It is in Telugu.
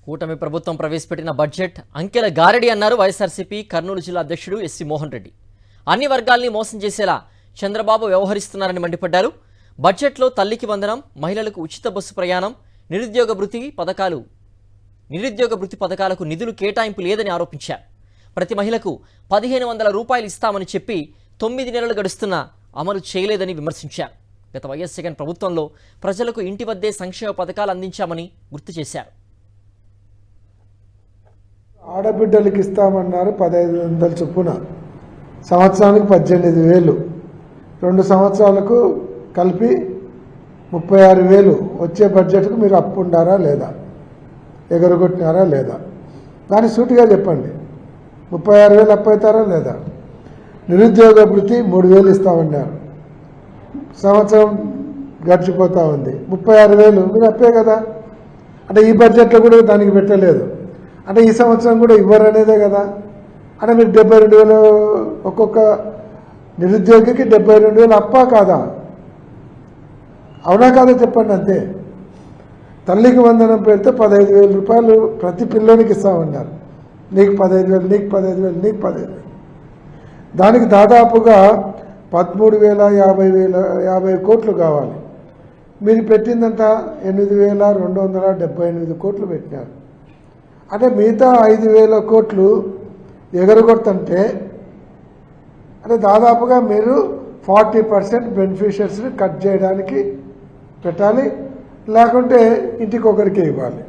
కూటమి ప్రభుత్వం ప్రవేశపెట్టిన బడ్జెట్ అంకెల గారడి అన్నారు వైఎస్ఆర్సీపీ కర్నూలు జిల్లా అధ్యక్షుడు ఎస్సీ మోహన్ రెడ్డి. అన్ని వర్గాల్ని మోసం చేసేలా చంద్రబాబు వ్యవహరిస్తున్నారని మండిపడ్డారు. బడ్జెట్లో తల్లికి వందనం, మహిళలకు ఉచిత బస్సు ప్రయాణం, నిరుద్యోగ భృతి పథకాలకు నిధులు కేటాయింపు లేదని ఆరోపించారు. ప్రతి మహిళకు 1500 రూపాయలు ఇస్తామని చెప్పి 9 నెలలు గడుస్తున్నా అమలు చేయలేదని విమర్శించారు. గత వైఎస్ జగన్ ప్రభుత్వంలో ప్రజలకు ఇంటి వద్దే సంక్షేమ పథకాలు అందించామని గుర్తు చేశారు. ఆడబిడ్డలకు ఇస్తామన్నారు 1500 చొప్పున, సంవత్సరానికి 18,000, 2 సంవత్సరాలకు కలిపి 36,000. వచ్చే బడ్జెట్కు మీరు అప్పు ఉండారా లేదా, ఎగరగొట్టినారా లేదా, దాన్ని సూటిగా చెప్పండి. 36,000 అప్పు అవుతారా లేదా? నిరుద్యోగ భృతి 3,000 ఇస్తామన్నారు, సంవత్సరం గడిచిపోతూ ఉంది. 36,000 మీరు అప్పే కదా. అంటే ఈ బడ్జెట్లో కూడా దానికి పెట్టలేదు, అంటే ఈ సంవత్సరం కూడా ఇవ్వరనేదే కదా. అంటే మీరు 72,000 ఒక్కొక్క నిరుద్యోగికి 72,000 అప్పా కాదా? అవునా కాదా చెప్పండి. అంతే. తల్లికి వందనం పెడితే 15,000 రూపాయలు ప్రతి పిల్లోనికి ఇస్తామన్నారు. నీకు 15,000, నీకు 15,000, నీకు 15,000. దానికి దాదాపుగా 13,50 కోట్లు కావాలి. మీరు పెట్టిందంట 8,278 కోట్లు పెట్టినారు. అంటే మిగతా 5,000 కోట్లు ఎగరగొడుతుంటే, అంటే దాదాపుగా మీరు 40% బెనిఫిషియర్స్ని కట్ చేయడానికి పెట్టాలి, లేకుంటే ఇంటికి ఒకరికి ఇవ్వాలి.